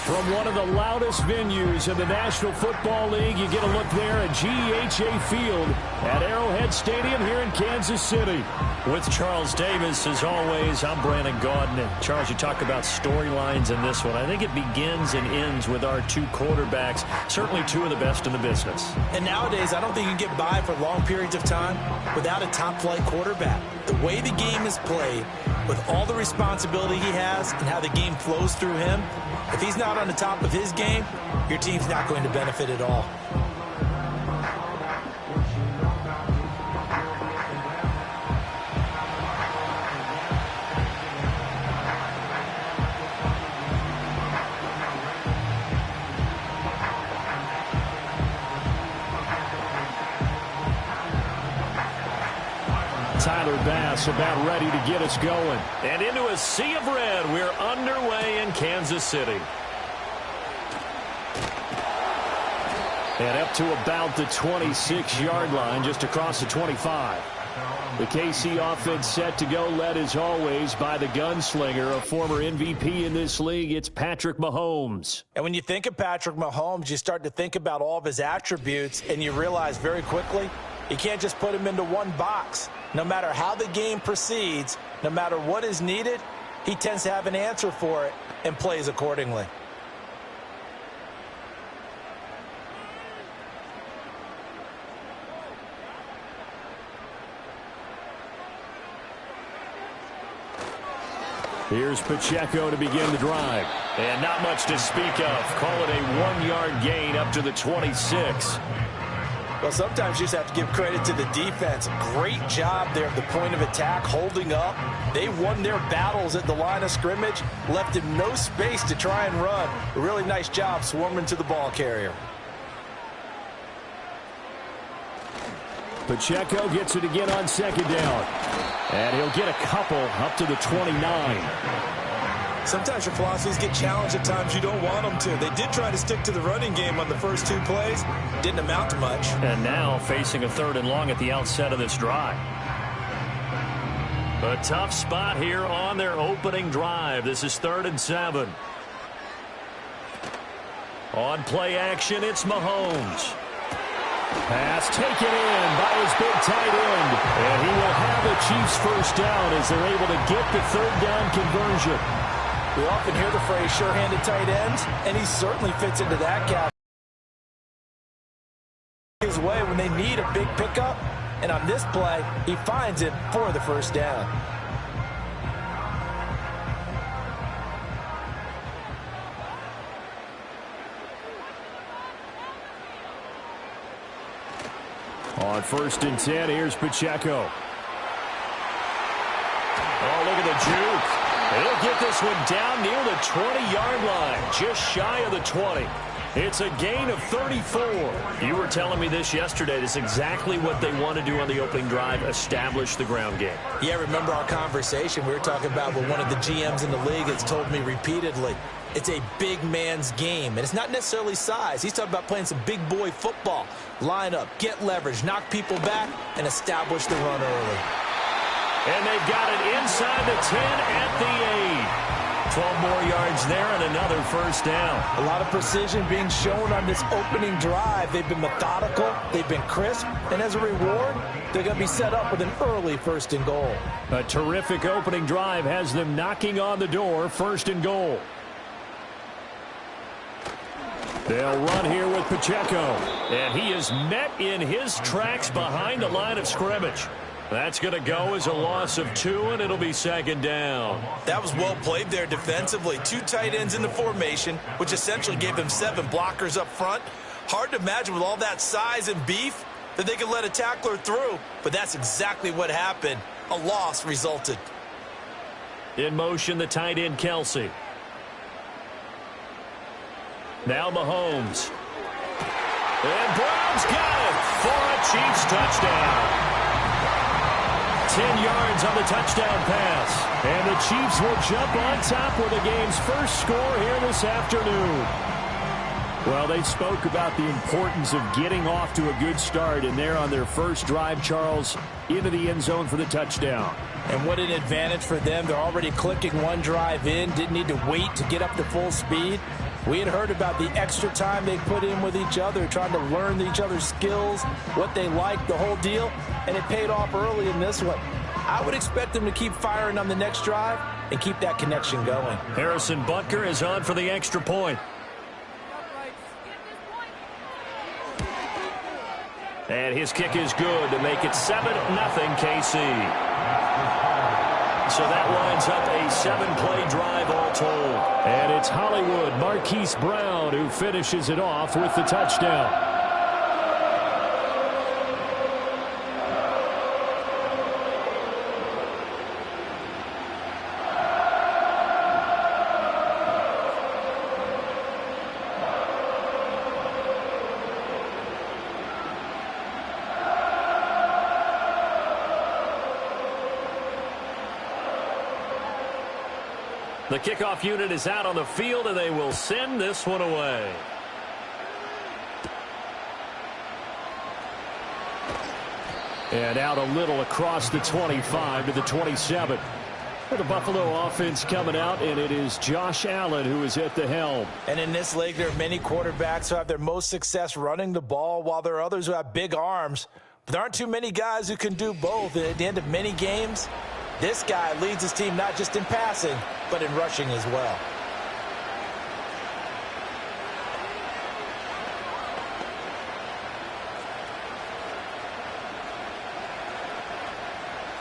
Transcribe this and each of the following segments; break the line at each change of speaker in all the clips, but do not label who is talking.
From one of the loudest venues in the National Football League, you get a look there at GEHA Field at Arrowhead Stadium here in Kansas City.
With Charles Davis, as always, I'm Brandon Gaudin. And Charles, you talk about storylines in this one. I think it begins and ends with our two quarterbacks, certainly two of the best in the business.
And nowadays, I don't think you can get by for long periods of time without a top-flight quarterback. The way the game is played, with all the responsibility he has and how the game flows through him, if he's not on the top of his game, your team's not going to benefit at all.
Tyler Bass about ready to get us going. And into a sea of red, we're underway in Kansas City. And up to about the 26-yard line, just across the 25. The KC offense set to go, led as always by the gunslinger, a former MVP in this league. It's Patrick Mahomes.
And when you think of Patrick Mahomes, you start to think about all of his attributes, and you realize very quickly you can't just put him into one box. No matter how the game proceeds, no matter what is needed, he tends to have an answer for it and plays accordingly.
Here's Pacheco to begin the drive. And not much to speak of. Call it a 1-yard gain up to the 26.
Well, sometimes you just have to give credit to the defense. Great job there at the point of attack, holding up. They won their battles at the line of scrimmage, left him no space to try and run. A really nice job swarming to the ball carrier.
Pacheco gets it again on second down. And he'll get a couple up to the 29.
Sometimes your philosophies get challenged at times you don't want them to. They did try to stick to the running game on the first two plays. Didn't amount to much.
And now facing a 3rd and long at the outset of this drive.
A tough spot here on their opening drive. This is 3rd and 7. On play action, it's Mahomes. Pass taken in by his big tight end. And he will have the Chiefs first down as they're able to get the 3rd down conversion.
We often hear the phrase sure-handed tight ends, and he certainly fits into that category. His way when they need a big pickup, and on this play, he finds it for the first down.
On 1st and 10, here's Pacheco. Oh, look at the juke. He'll get this one down near the 20-yard line, just shy of the 20. It's a gain of 34.
You were telling me this yesterday. This is exactly what they want to do on the opening drive, establish the ground game.
Yeah, remember our conversation we were talking about with one of the GMs in the league that's told me repeatedly, it's a big man's game, and it's not necessarily size. He's talking about playing some big boy football. Line up, get leverage, knock people back, and establish the run early.
And they've got it inside the 10 at the 8. 12 more yards there and another first down.
A lot of precision being shown on this opening drive. They've been methodical, they've been crisp, and as a reward, they're going to be set up with an early 1st and goal.
A terrific opening drive has them knocking on the door, 1st and goal. They'll run here with Pacheco. And he is met in his tracks behind the line of scrimmage. That's going to go as a loss of 2, and it'll be 2nd down.
That was well played there defensively. 2 tight ends in the formation, which essentially gave them 7 blockers up front. Hard to imagine with all that size and beef that they could let a tackler through, but that's exactly what happened. A loss resulted.
In motion, the tight end, Kelsey. Now Mahomes. And Brown's got it for a Chiefs touchdown. 10 yards on the touchdown pass. And the Chiefs will jump on top with the game's first score here this afternoon. Well, they spoke about the importance of getting off to a good start, and they're on their first drive, Charles, into the end zone for the touchdown.
And what an advantage for them. They're already clicking one drive in, didn't need to wait to get up to full speed. We had heard about the extra time they put in with each other, trying to learn each other's skills, what they like, the whole deal, and it paid off early in this one. I would expect them to keep firing on the next drive and keep that connection going.
Harrison Butker is on for the extra point. And his kick is good to make it 7-0 KC. So that lines up a 7-play drive all told.
And it's Hollywood Marquise Brown who finishes it off with the touchdown.
The kickoff unit is out on the field, and they will send this one away.
And out a little across the 25 to the 27. For the Buffalo offense coming out, and it is Josh Allen who is at the helm.
And in this league, there are many quarterbacks who have their most success running the ball, while there are others who have big arms. But there aren't too many guys who can do both. And at the end of many games, this guy leads his team not just in passing, but in rushing as well.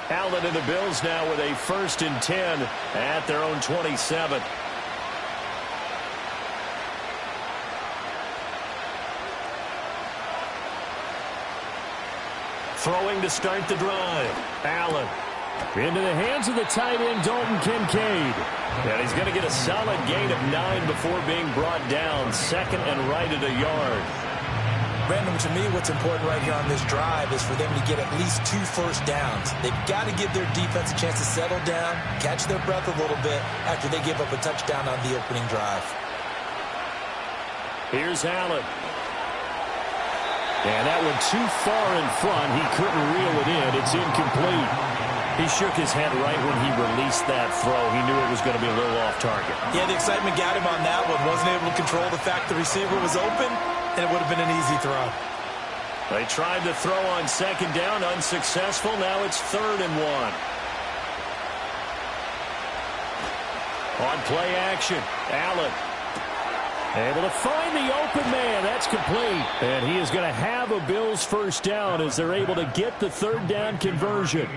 Allen and the Bills now with a 1st and 10 at their own 27. Throwing to start the drive. Allen.
Into the hands of the tight end, Dalton Kincaid.
And he's going to get a solid gain of 9 before being brought down. 2nd and right at a yard.
Brandon, to me, what's important right here on this drive is for them to get at least 2 first downs. They've got to give their defense a chance to settle down, catch their breath a little bit after they give up a touchdown on the opening drive.
Here's Allen.
And that one too far in front. He couldn't reel it in. It's incomplete.
He shook his head right when he released that throw. He knew it was going to be a little off target.
Yeah, the excitement got him on that one. Wasn't able to control the fact the receiver was open, and it would have been an easy throw.
They tried to throw on 2nd down, unsuccessful. Now it's 3rd and 1. On play action, Allen.
Able to find the open man. That's complete. And he is going to have a Bills 1st down as they're able to get the 3rd down conversion.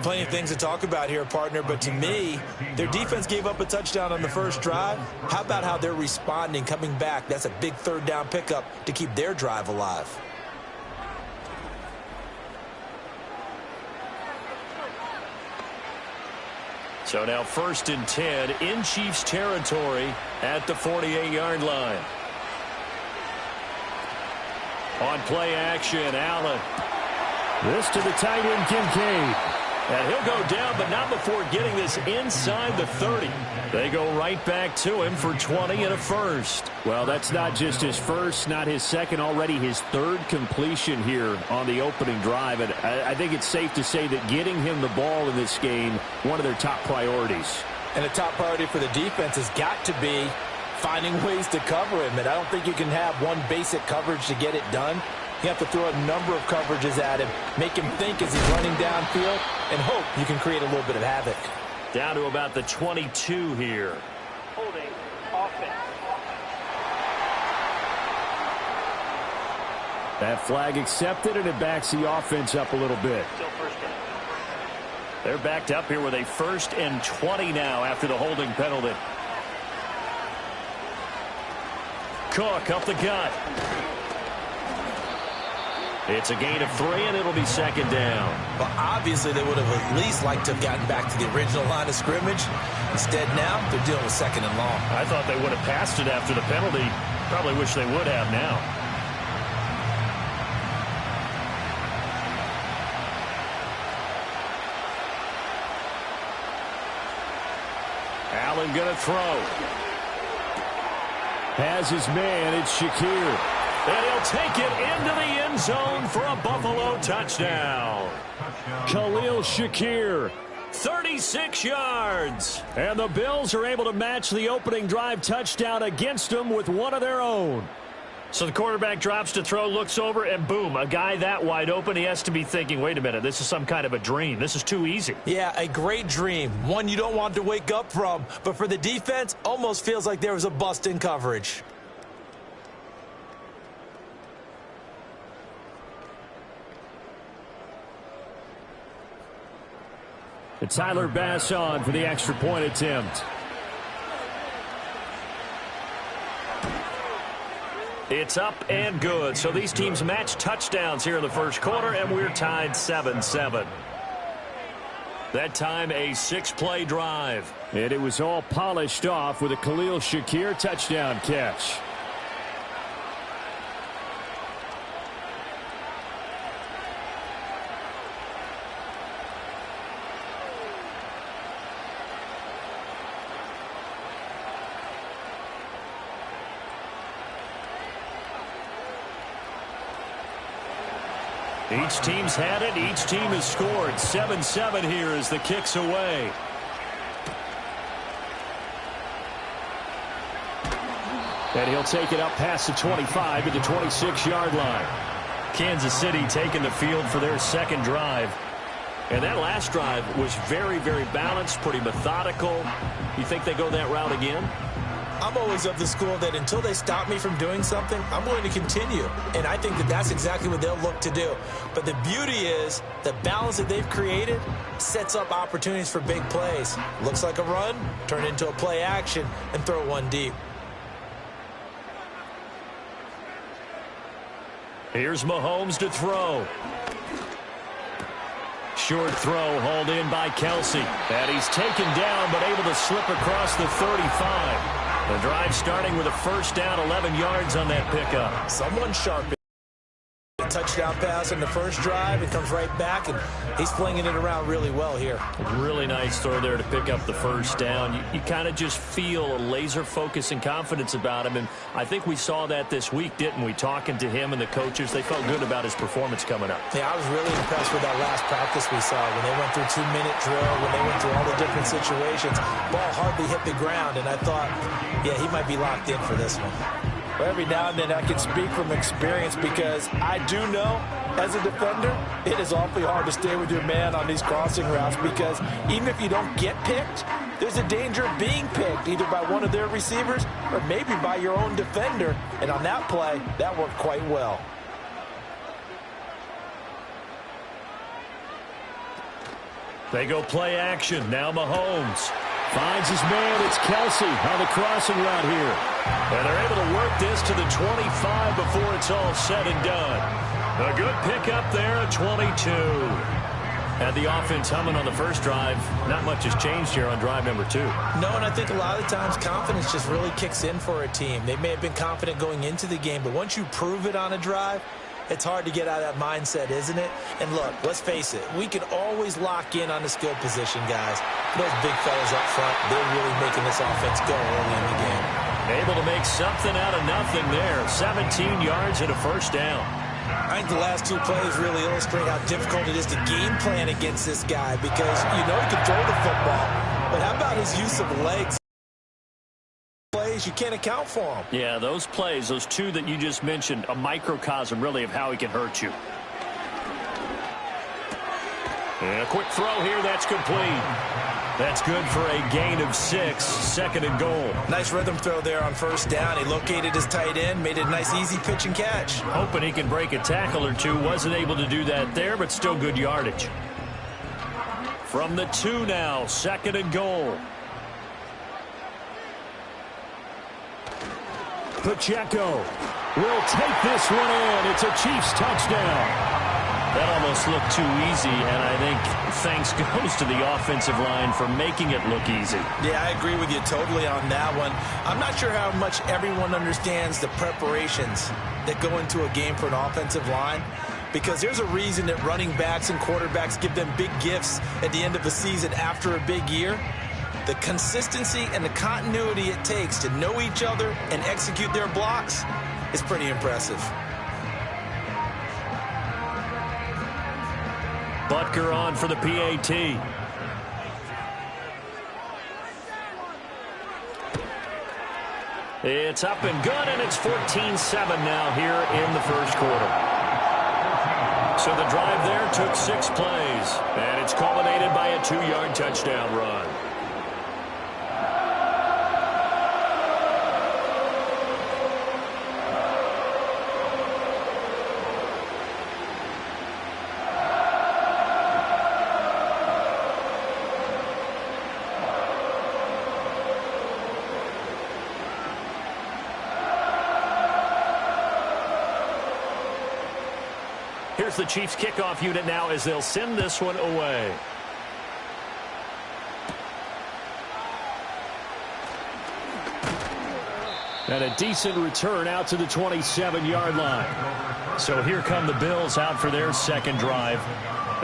Plenty of things to talk about here, partner, but to me, their defense gave up a touchdown on the first drive. How about how they're responding, coming back? That's a big 3rd down pickup to keep their drive alive.
So now 1st and 10 in Chiefs territory at the 48-yard line. On play action, Allen.
This to the tight end, Kincaid.
And he'll go down, but not before getting this inside the 30. They go right back to him for 20 and a 1st.
Well, that's not just his 1st, not his 2nd, already his 3rd completion here on the opening drive. And I think it's safe to say that getting him the ball in this game, one of their top priorities.
And a top priority for the defense has got to be finding ways to cover him. And I don't think you can have one basic coverage to get it done. You have to throw a number of coverages at him, make him think as he's running downfield, and hope you can create a little bit of havoc.
Down to about the 22 here.
Holding offense.
That flag accepted, and it backs the offense up a little bit.
Still 1st down.
They're backed up here with a 1st and 20 now after the holding penalty. Cook up the gut. It's a gain of 3, and it'll be 2nd down.
Well, obviously, they would have at least liked to have gotten back to the original line of scrimmage. Instead, now, they're dealing with 2nd and long.
I thought they would have passed it after the penalty. Probably wish they would have now.
Allen going to throw. Has his man. It's Shakir.
And he'll take it into the end zone for a Buffalo touchdown.
Khalil Shakir
36 yards. And the Bills are able to match the opening drive touchdown against them with one of their own. So the quarterback drops to throw, looks over, and boom, a guy that wide open, he has to be thinking, wait a minute, this is some kind of a dream. This is too easy.
Yeah, a great dream. One you don't want to wake up from. But for the defense, almost feels like there was a bust in coverage.
And Tyler Bass on for the extra point attempt. It's up and good. So these teams match touchdowns here in the first quarter, and we're tied 7-7. That time a 6-play drive. And it was all polished off with a Khalil Shakir touchdown catch. Each team's had it. Each team has scored. 7-7 here as the kick's away. And he'll take it up past the 25 to the 26-yard line. Kansas City taking the field for their second drive. And that last drive was very, very balanced, pretty methodical. You think they go that route again?
I'm always of the school that until they stop me from doing something, I'm going to continue. And I think that that's exactly what they'll look to do. But the beauty is the balance that they've created sets up opportunities for big plays. Looks like a run, turn into a play action, and throw one deep.
Here's Mahomes to throw. Short throw hauled in by Kelsey. And he's taken down but able to slip across the 35. The drive starting with a first down, 11 yards on that pickup.
Someone sharp. Touchdown pass in the first drive. It comes right back, and he's flinging it around really well here.
Really nice throw there to pick up the first down. You kind of just feel a laser focus and confidence about him, and I think we saw that this week, didn't we? Talking to him and the coaches, they felt good about his performance coming up.
Yeah, I was really impressed with that last practice we saw when they went through 2-minute drill, when they went through all the different situations. Ball hardly hit the ground, and I thought, yeah, he might be locked in for this one.
Well, every now and then I can speak from experience because I do know as a defender it is awfully hard to stay with your man on these crossing routes because even if you don't get picked, there's a danger of being picked either by one of their receivers or maybe by your own defender. And on that play, that worked quite well.
They go play action. Now Mahomes finds his man. It's Kelsey on the crossing route here. And they're able to work this to the 25 before it's all said and done. A good pickup there at 22. Had the offense humming on the first drive. Not much has changed here on drive number 2.
No, and I think a lot of times confidence just really kicks in for a team. They may have been confident going into the game, but once you prove it on a drive, it's hard to get out of that mindset, isn't it? And look, let's face it, we can always lock in on the skill position, guys. Those big fellas up front, they're really making this offense go early in the game.
Able to make something out of nothing there. 17 yards and a first down.
I think the last 2 plays really illustrate how difficult it is to game plan against this guy because you know he can throw the football, but how about his use of legs? Plays you can't account for him.
Yeah, those plays, those 2 that you just mentioned, a microcosm really of how he can hurt you. And a quick throw here, that's complete. That's good for a gain of 6, second and goal.
Nice rhythm throw there on first down. He located his tight end, made it a nice easy pitch and catch.
Hoping he can break a tackle or 2. Wasn't able to do that there, but still good yardage. From the 2 now, second and goal. Pacheco will take this one in. It's a Chiefs touchdown. That almost looked too easy, and I think thanks goes to the offensive line for making it look easy.
Yeah, I agree with you totally on that one. I'm not sure how much everyone understands the preparations that go into a game for an offensive line, because there's a reason that running backs and quarterbacks give them big gifts at the end of a season after a big year. The consistency and the continuity it takes to know each other and execute their blocks is pretty impressive.
Butker on for the PAT.
It's up and good, and it's 14-7 now here in the first quarter. So the drive there took 6 plays, and it's culminated by a 2-yard touchdown run. Here's the Chiefs kickoff unit now as they'll send this one away. And a decent return out to the 27-yard line. So here come the Bills out for their second drive.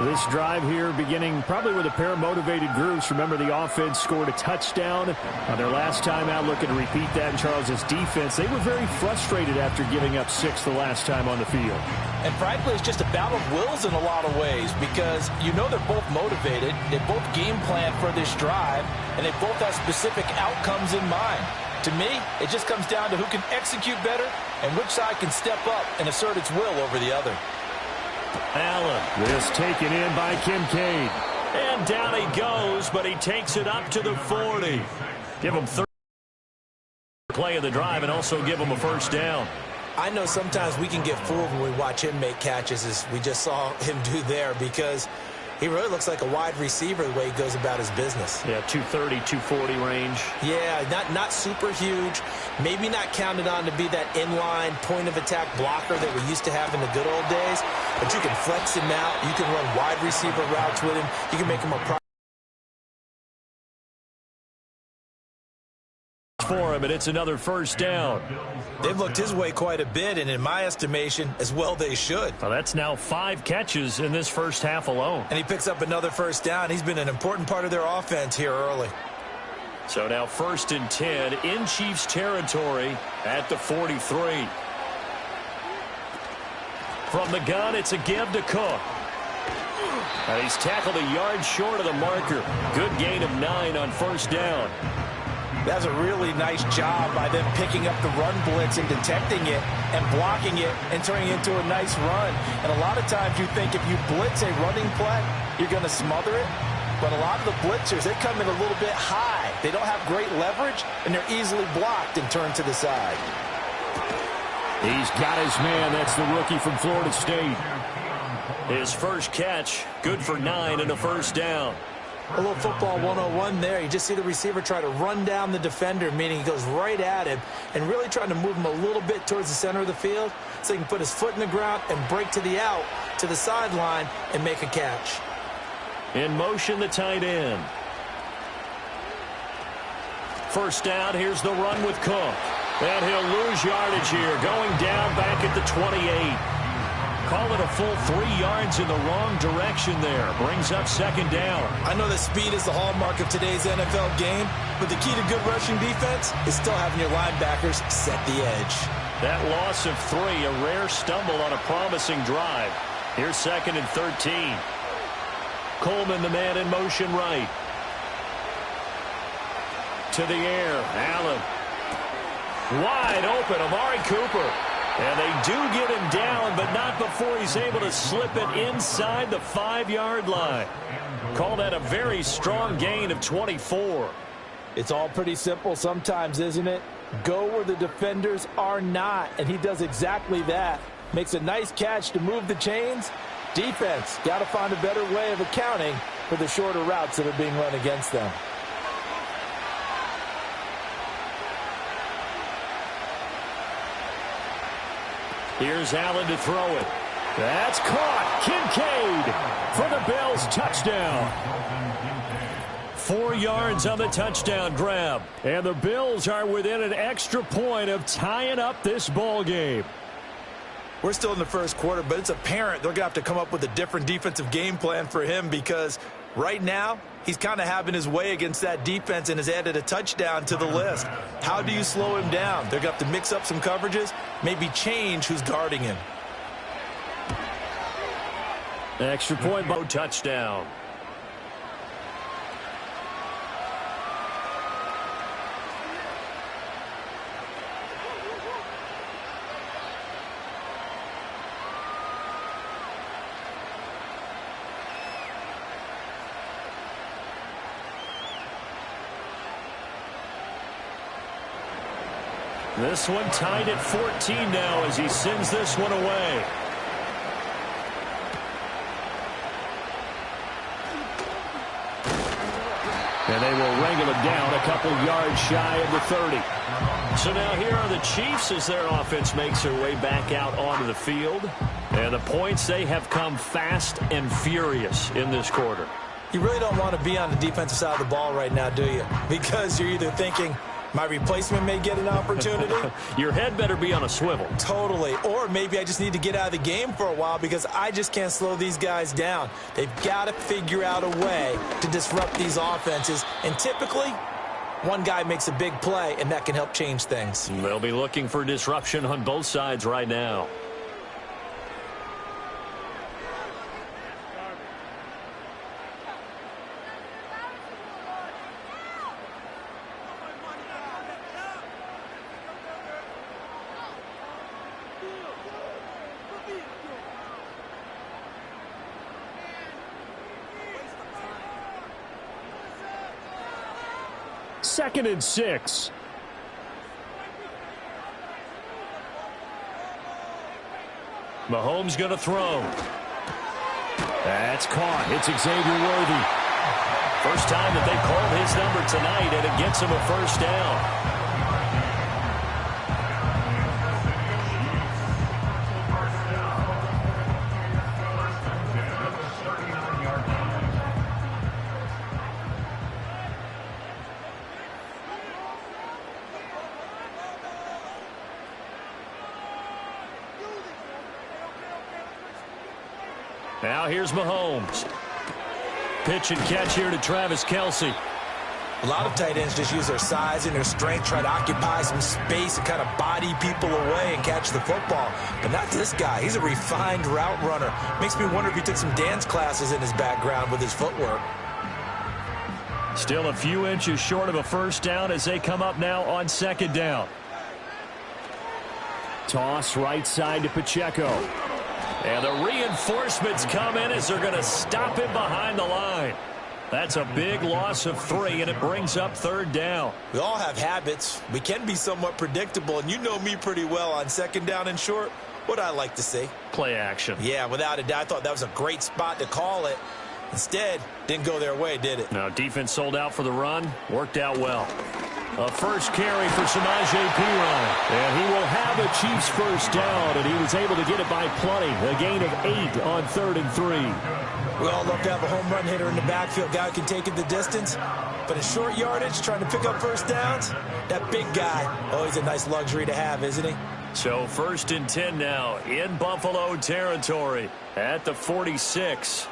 This drive here beginning probably with a pair of motivated groups. Remember, the offense scored a touchdown on their last time out, looking to repeat that in Charles's defense. They were very frustrated after giving up 6 the last time on the field.
And frankly, it's just a battle of wills in a lot of ways because you know they're both motivated. They both game plan for this drive, and they both have specific outcomes in mind. To me, it just comes down to who can execute better and which side can step up and assert its will over the other.
Allen. This taken in by Kincaid. And down he goes, but he takes it up to the 40. Give him 30 play of the drive and also give him a first down.
I know sometimes we can get fooled when we watch him make catches, as we just saw him do there, because he really looks like a wide receiver the way he goes about his business.
Yeah, 230, 240 range.
Yeah, not super huge. Maybe not counted on to be that inline point-of-attack blocker that we used to have in the good old days. But you can flex him out. You can run wide receiver routes with him. You can make him a
for him, and it's another first down.
They've looked his way quite a bit, and in my estimation, as well they should.
Well, that's now 5 catches in this first half alone.
And he picks up another first down. He's been an important part of their offense here early.
So now 1st and 10 in Chiefs territory at the 43. From the gun, it's a give to Cook. And he's tackled a yard short of the marker. Good gain of 9 on first down.
That's a really nice job by them picking up the run blitz and detecting it and blocking it and turning it into a nice run. And a lot of times you think if you blitz a running play, you're going to smother it. But a lot of the blitzers, they come in a little bit high. They don't have great leverage, and they're easily blocked and turned to the side.
He's got his man. That's the rookie from Florida State. His first catch, good for 9 and a first down.
A little football 101 there. You just see the receiver try to run down the defender, meaning he goes right at him and really trying to move him a little bit towards the center of the field so he can put his foot in the ground and break to the out, to the sideline, and make a catch.
In motion, the tight end. First down, here's the run with Cook. And he'll lose yardage here, going down back at the 28. Call it a full 3 yards in the wrong direction there. Brings up second down.
I know that speed is the hallmark of today's NFL game, but the key to good rushing defense is still having your linebackers set the edge.
That loss of 3, a rare stumble on a promising drive. Here's 2nd and 13. Coleman, the man in motion right. To the air, Allen. Wide open, Amari Cooper. And they do get him down, but not before he's able to slip it inside the 5-yard line. Call that a very strong gain of 24.
It's all pretty simple sometimes, isn't it? Go where the defenders are not, and he does exactly that. Makes a nice catch to move the chains. Defense, got to find a better way of accounting for the shorter routes that are being run against them.
Here's Allen to throw it. That's caught. Kincaid for the Bills touchdown. 4 yards on the touchdown grab. And the Bills are within an extra point of tying up this ball game.
We're still in the first quarter, but it's apparent they're going to have to come up with a different defensive game plan for him because right now he's kind of having his way against that defense and has added a touchdown to the list. How do you slow him down? They're going to have to mix up some coverages, maybe change who's guarding him.
Extra point, touchdown. This one tied at 14 now as he sends this one away. And they will wrangle it down a couple yards shy of the 30. So now here are the Chiefs as their offense makes their way back out onto the field. And the points, they have come fast and furious in this quarter.
You really don't want to be on the defensive side of the ball right now, do you? Because you're either thinking, my replacement may get an opportunity.
Your head better be on a swivel.
Totally. Or maybe I just need to get out of the game for a while because I just can't slow these guys down. They've got to figure out a way to disrupt these offenses. And typically, one guy makes a big play, and that can help change things.
They'll be looking for disruption on both sides right now. Second and 6. Mahomes going to throw. That's caught. It's Xavier Worthy. First time that they called his number tonight, and it gets him a first down. Now here's Mahomes. Pitch and catch here to Travis Kelce.
A lot of tight ends just use their size and their strength, try to occupy some space and kind of body people away and catch the football. But not this guy. He's a refined route runner. Makes me wonder if he took some dance classes in his background with his footwork.
Still a few inches short of a first down as they come up now on second down. Toss right side to Pacheco. And the reinforcements come in as they're going to stop him behind the line. That's a big loss of 3, and it brings up third down.
We all have habits. We can be somewhat predictable, and you know me pretty well on second down and short. What I like to see?
Play action.
Yeah, without a doubt. I thought that was a great spot to call it. Instead, didn't go their way, did it?
Now, defense sold out for the run. Worked out well. A first carry for Samaje Perine. And he will have a Chiefs first down, and he was able to get it by plenty. A gain of 8 on 3rd and 3.
We all love to have a home run hitter in the backfield. Guy who can take it the distance. But in short yardage, trying to pick up first downs, that big guy, always a nice luxury to have, isn't he?
So 1st and 10 now in Buffalo territory at the 46.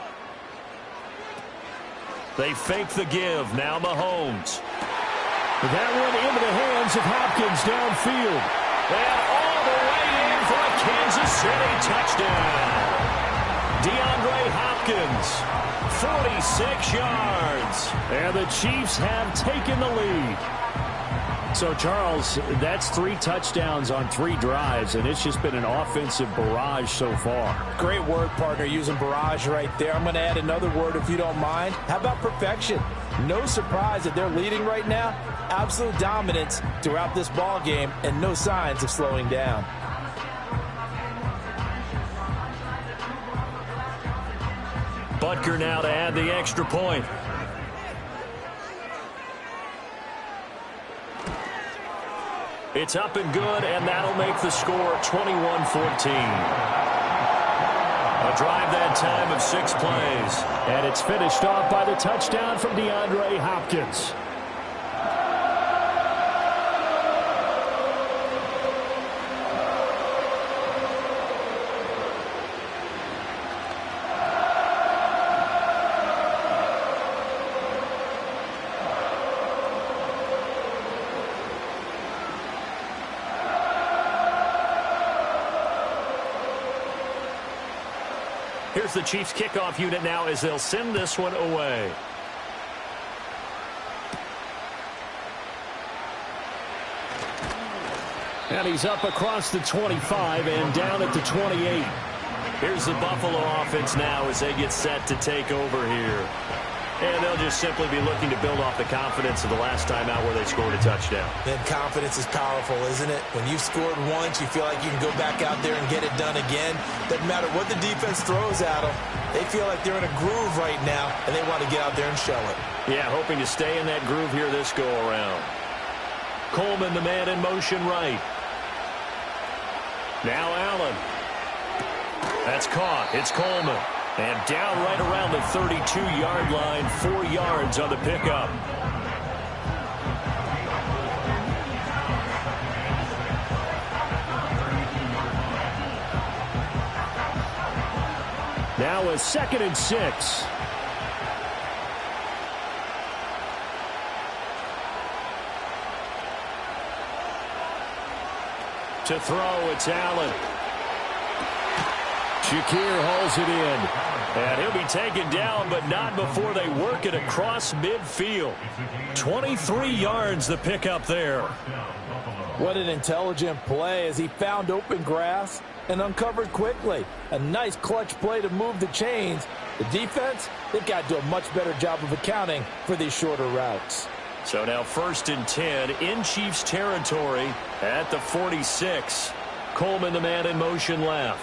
They fake the give. Now Mahomes. That one into the hands of Hopkins downfield. And all the way in for a Kansas City touchdown. DeAndre Hopkins, 46 yards. And the Chiefs have taken the lead. So, Charles, that's 3 touchdowns on 3 drives, and it's just been an offensive barrage so far.
Great word, partner, using barrage right there. I'm going to add another word if you don't mind. How about perfection? No surprise that they're leading right now. Absolute dominance throughout this ball game and no signs of slowing down.
Butker now to add the extra point. It's up and good, and that'll make the score 21-14. A drive that time of 6 plays. And it's finished off by the touchdown from DeAndre Hopkins. Here's the Chiefs kickoff unit now as they'll send this one away. And he's up across the 25 and down at the 28. Here's the Buffalo offense now as they get set to take over here.
And they'll just simply be looking to build off the confidence of the last time out where they scored a touchdown.
Then confidence is powerful, isn't it? When you've scored once, you feel like you can go back out there and get it done again. Doesn't matter what the defense throws at them. They feel like they're in a groove right now, and they want to get out there and show it.
Yeah, hoping to stay in that groove here this go-around. Coleman, the man in motion right. Now Allen. That's caught. It's Coleman. And down right around the 32-yard line, 4 yards on the pickup. Now a 2nd and 6. To throw, it's Allen. Shakir hauls it in. And he'll be taken down, but not before they work it across midfield. 23 yards the pickup there.
What an intelligent play as he found open grass and uncovered quickly. A nice clutch play to move the chains. The defense, they've got to do a much better job of accounting for these shorter routes.
So now 1st and 10 in Chiefs territory at the 46. Coleman, the man in motion left.